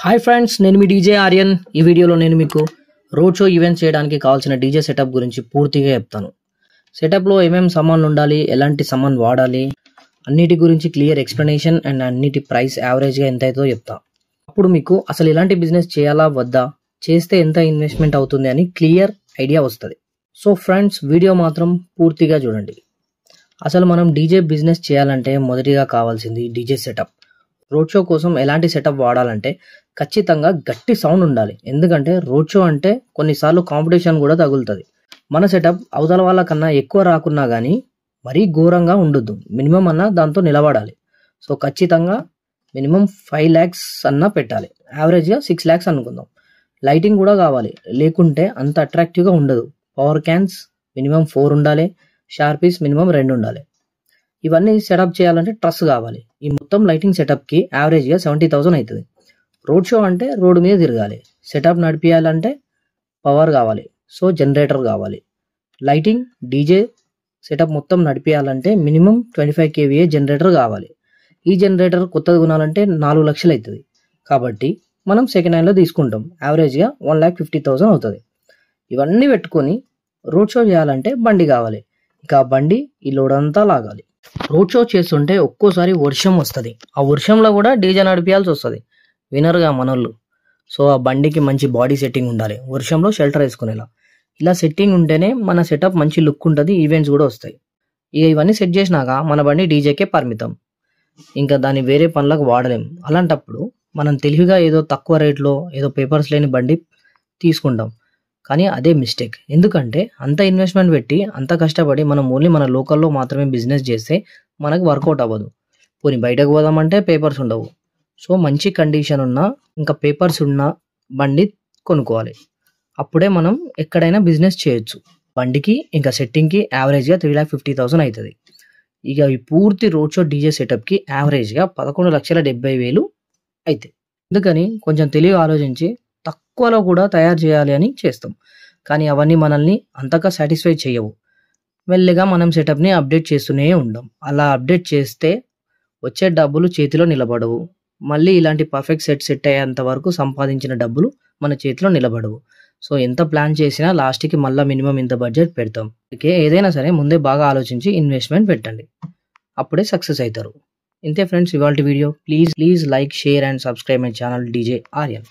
Hi friends, నేను మీ DJ Aryan. ఈ వీడియోలో నేను మీకు రోడ్ షో ఈవెంట్స్ చేయడానికి కావాల్సిన డీజే సెటప్ గురించి పూర్తిగా చెప్తాను. సెటప్లో ఏమేమి సామాన్లు ఉండాలి, ఎలాంటి సామాన్ వాడాలి, అన్నిటి గురించి క్లియర్ ఎక్స్ప్లెనేషన్ అండ్ అన్నిటి ప్రైస్ యావరేజ్గా ఎంత అవుతుందో చెప్తా. అప్పుడు మీకు అసలు ఇలాంటి బిజినెస్ చేయాలా వద్దా, చేస్తే ఎంత ఇన్వెస్ట్మెంట్ అవుతుంది అని క్లియర్ ఐడియా వస్తుంది. సో ఫ్రెండ్స్, వీడియో మాత్రం పూర్తిగా చూడండి. అసలు మనం డీజే బిజినెస్ చేయాలంటే మొదటిగా కావాల్సింది డీజే సెటప్. రోడ్ షో కోసం ఎలాంటి సెటప్ వాడాలంటే ఖచ్చితంగా గట్టి సౌండ్ ఉండాలి. ఎందుకంటే రోడ్ షో అంటే కొన్నిసార్లు కాంపిటీషన్ కూడా తగులుతుంది. మన సెటప్ అవతల వాళ్ళ కన్నా ఎక్కువ రాకున్నా కానీ మరీ ఘోరంగా ఉండొద్దు, మినిమం అన్న దాంతో నిలబడాలి. సో ఖచ్చితంగా మినిమం 5 lakhs అన్న పెట్టాలి, యావరేజ్గా 6 lakhs అనుకుందాం. లైటింగ్ కూడా కావాలి, లేకుంటే అంత అట్రాక్టివ్గా ఉండదు. పవర్ క్యాన్స్ మినిమం 4 ఉండాలి, షార్పీస్ మినిమం 2 ఉండాలి. ఇవన్నీ సెటప్ చేయాలంటే ట్రస్ కావాలి. ఈ మొత్తం లైటింగ్ సెటప్కి యావరేజ్గా 70,000 అవుతుంది. రోడ్ షో అంటే రోడ్డు మీద తిరగాలి, సెటప్ నడిపించాలంటే పవర్ కావాలి, సో జనరేటర్ కావాలి. లైటింగ్ డీజే సెటప్ మొత్తం నడిపించాలంటే మినిమం 25 kVA జనరేటర్ కావాలి. ఈ జనరేటర్ కొత్తది కొనాలంటే 4 లక్షలు అవుతుంది. కాబట్టి మనం సెకండ్ హ్యాండ్లో తీసుకుంటాం, యావరేజ్గా 1,50,000 అవుతుంది. ఇవన్నీ పెట్టుకొని రోడ్ షో చేయాలంటే బండి కావాలి. ఇక ఆ బండి ఈ లోడ్ అంతా లాగాలి. రోడ్ షో చేస్తుంటే ఒక్కోసారి వర్షం వస్తుంది, ఆ వర్షంలో కూడా డీజే నడిపించాల్సి వస్తుంది. వినరుగా మనోళ్ళు. సో ఆ బండికి మంచి బాడీ సెట్టింగ్ ఉండాలి, వర్షంలో షెల్టర్ వేసుకునేలా. ఇలా సెట్టింగ్ ఉంటేనే మన సెటప్ మంచి లుక్ ఉంటుంది, ఈవెంట్స్ కూడా వస్తాయి. ఇక ఇవన్నీ సెట్ చేసినాక మన బండి డీజేకే పరిమితం, ఇంకా దాన్ని వేరే పనులకు వాడలేం. అలాంటప్పుడు మనం తెలివిగా ఏదో తక్కువ రేట్లో ఏదో పేపర్స్ లేని బండి తీసుకుంటాం. కానీ అదే మిస్టేక్. ఎందుకంటే అంత ఇన్వెస్ట్మెంట్ పెట్టి అంత కష్టపడి మనం ఓన్లీ మన లోకల్లో మాత్రమే బిజినెస్ చేస్తే మనకు వర్కౌట్ అవ్వదు. పోనీ బయటకు పోదామంటే పేపర్స్ ఉండవు. సో మంచి కండిషన్ ఉన్న ఇంకా పేపర్స్ ఉన్న బండి కొనుక్కోవాలి. అప్పుడే మనం ఎక్కడైనా బిజినెస్ చేయొచ్చు. బండికి ఇంకా సెట్టింగ్కి యావరేజ్గా 3,50,000 అవుతుంది. ఇక ఈ పూర్తి రోడ్ షో డీజే సెటప్కి యావరేజ్గా 11,70,000 అవుతాయి. అందుకని కొంచెం తెలివి ఆలోచించి తక్కువలో కూడా తయారు చేయాలి అని చేస్తాం. కానీ అవన్నీ మనల్ని అంతగా సాటిస్ఫై చేయవు. మెల్లిగా మనం సెటప్ని అప్డేట్ చేస్తూనే ఉండం. అలా అప్డేట్ చేస్తే వచ్చే డబ్బులు చేతిలో నిలబడవు. మళ్ళీ ఇలాంటి పర్ఫెక్ట్ సెట్ అయ్యేంత వరకు సంపాదించిన డబ్బులు మన చేతిలో నిలబడవు. సో ఎంత ప్లాన్ చేసినా లాస్ట్కి మళ్ళీ మినిమం ఇంత బడ్జెట్ పెడతాం. అందుకే ఏదైనా సరే ముందే బాగా ఆలోచించి ఇన్వెస్ట్మెంట్ పెట్టండి, అప్పుడే సక్సెస్ అవుతారు. ఇంతే ఫ్రెండ్స్ ఇవాల్టి video. Please like, share and subscribe my channel DJ Aryan.